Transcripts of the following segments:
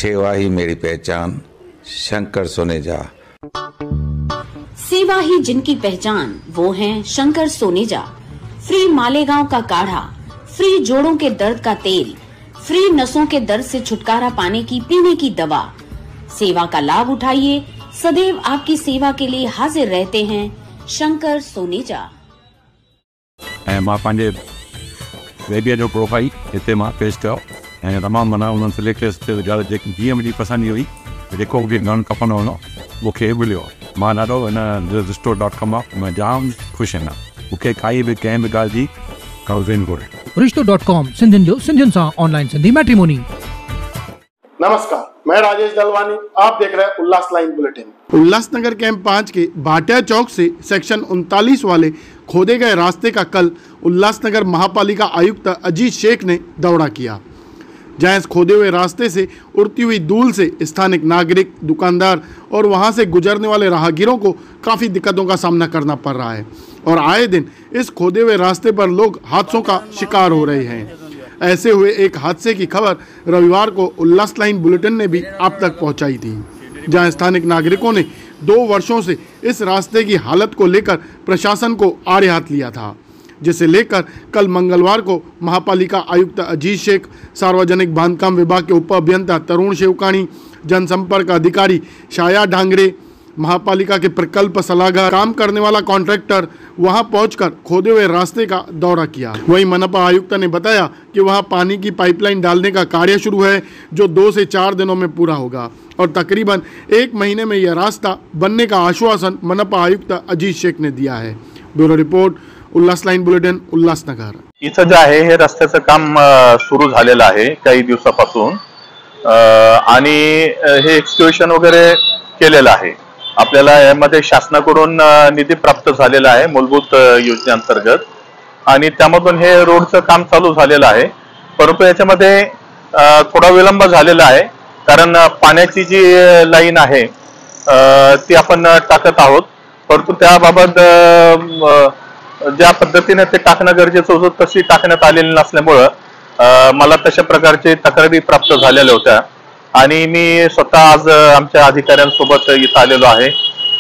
सेवा ही मेरी पहचान, शंकर सोनेजा। सेवा ही जिनकी पहचान, वो हैं शंकर सोनेजा। फ्री मालेगांव का काढ़ा, फ्री जोड़ों के दर्द का तेल, फ्री नसों के दर्द से छुटकारा पाने की पीने की दवा। सेवा का लाभ उठाइए, सदैव आपकी सेवा के लिए हाजिर रहते हैं शंकर सोनेजा। मां पंहिंजे बेबीअ जो प्रोफाइल हिते मां पेश कयो ऐं तमामु माना उन्हनि सिलेक्ट जेकी जीअं मुंहिंजी पसंदि हुई, जेको बि गन खपंदो हुओ मूंखे मिलियो। मां ॾाढो हिन रिश्तो.com मां मां जाम ख़ुशि आहियां। मूंखे काई बि कंहिं बि ॻाल्हि जी काउंसलिंग घुरे। रिश्तो.com सिंधियुनि जो सिंधियुनि सां ऑनलाइन सिंधी मैट्रिमोनी। नमस्कार, मैं राजेश दलवानी, आप देख रहे हैं उल्लास लाइन बुलेटिन। उल्लासनगर कैंप 5 के भाटिया चौक से सेक्शन 39 वाले खोदे गए रास्ते का कल उल्लासनगर महापालिका आयुक्त अजीत शेख ने दौरा किया, जहां इस खोदे हुए रास्ते से उड़ती हुई धूल से स्थानिक नागरिक, दुकानदार और वहां से गुजरने वाले राहगीरों को काफ़ी दिक्कतों का सामना करना पड़ रहा है और आए दिन इस खोदे हुए रास्ते पर लोग हादसों का शिकार हो रहे हैं। ऐसे हुए एक हादसे की खबर रविवार को उल्लास लाइन बुलेटिन ने भी आप तक पहुंचाई थी, जहां स्थानिक नागरिकों ने 2 वर्षों से इस रास्ते की हालत को लेकर प्रशासन को आड़े हाथ लिया था, जिसे लेकर कल मंगलवार को महापालिका आयुक्त अजीत शेख, सार्वजनिक बांधकाम विभाग के उप अभियंता तरुण शेवकाणी, जनसंपर्क अधिकारी शाया ढांगरे, महापालिका के प्रकल्प सलाहकार, काम करने वाला कॉन्ट्रैक्टर वहां पहुंचकर खोदे हुए रास्ते का दौरा किया। वहीं मनपा आयुक्त ने बताया कि वहां पानी की पाइपलाइन डालने का कार्य शुरू है, जो 2 से 4 दिनों में पूरा होगा और तकरीबन 1 महीने में यह रास्ता बनने का आश्वासन मनपा आयुक्त अजीत शेख ने दिया है। ब्यूरो रिपोर्ट, उल्लास लाईन बुलेटिन, उल्लासनगर। इथं जे आहे हे रस्त्याचं काम सुरू झालेलं आहे काही दिवसापासून आणि हे एक्सक्युशन वगैरे केलेलं आहे। आपल्याला यामध्ये शासनाकडून निधी प्राप्त झालेला आहे मूलभूत योजनेअंतर्गत आणि त्यामधून हे रोडचं काम चालू झालेलं आहे। परंतु याच्यामध्ये थोडा विलंब झालेला आहे, कारण पाण्याची जी लाईन आहे ती आपण टाकत आहोत, परंतु त्याबाबत ज्या पद्धतीने ते टाकणं गरजेचं होतं तशी टाकण्यात आलेली नसल्यामुळं मला तशा प्रकारचे तक्रारी प्राप्त झालेल्या होत्या आणि मी स्वतः आज आमच्या अधिकाऱ्यांसोबत इथं आलेलो आहे।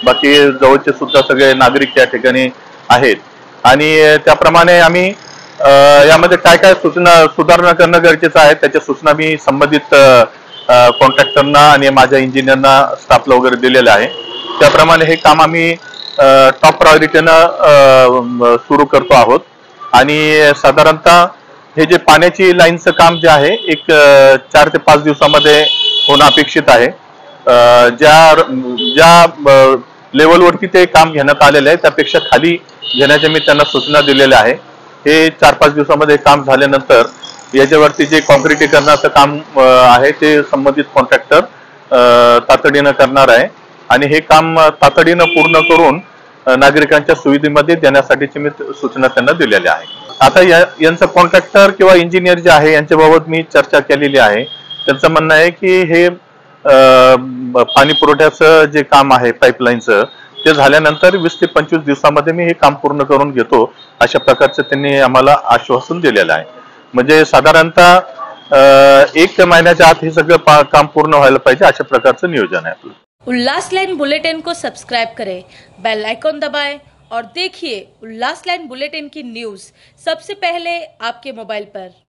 बाकी जवळचे सुद्धा सगळे नागरिक या ठिकाणी आहेत आणि त्याप्रमाणे आम्ही यामध्ये काय काय सुधारणा करणं गरजेचं आहे त्याच्या सूचना मी संबंधित कॉन्ट्रॅक्टरना आणि माझ्या इंजिनियरना स्टाफला वगैरे दिलेले आहे। त्याप्रमाणे हे काम आम्ही टॉप प्रायोरिटीनं सुरू करतो आहोत आणि साधारणतः हे जे पाण्याची लाईनचं काम जे आहे एक 4 ते 5 दिवसामध्ये होणं अपेक्षित आहे। ज्या लेवलवरती ते काम घेण्यात आलेलं आहे त्यापेक्षा खाली घेण्याच्या मी त्यांना सूचना दिलेल्या आहे। हे 4-5 दिवसामध्ये काम झाल्यानंतर याच्यावरती जे कॉन्क्रिटीकरणाचं काम आहे ते संबंधित कॉन्ट्रॅक्टर तातडीनं करणार आहे आणि हे काम तातडीनं पूर्ण करून नागरिकांच्या सुविधेमध्ये देण्यासाठीची मी सूचना त्यांना दिलेल्या आहे। आता यांचं कॉन्ट्रॅक्टर किंवा इंजिनियर जे आहे यांच्याबाबत मी चर्चा केलेली आहे। त्यांचं म्हणणं आहे की हे पाणी पुरवठ्याचं जे काम आहे पाईपलाईनचं ते झाल्यानंतर 20 ते 25 दिवसामध्ये मी हे काम पूर्ण करून घेतो, अशा प्रकारचं त्यांनी आम्हाला आश्वासन दिलेलं आहे। म्हणजे साधारणतः 1 महिन्याच्या आत हे सगळं काम पूर्ण व्हायला पाहिजे, अशा प्रकारचं नियोजन आहे आपलं। उल्लास लाइन बुलेटिन को सब्सक्राइब करें, बेल आइकॉन दबाएं और देखिए उल्लास लाइन बुलेटिन की न्यूज़ सबसे पहले आपके मोबाइल पर।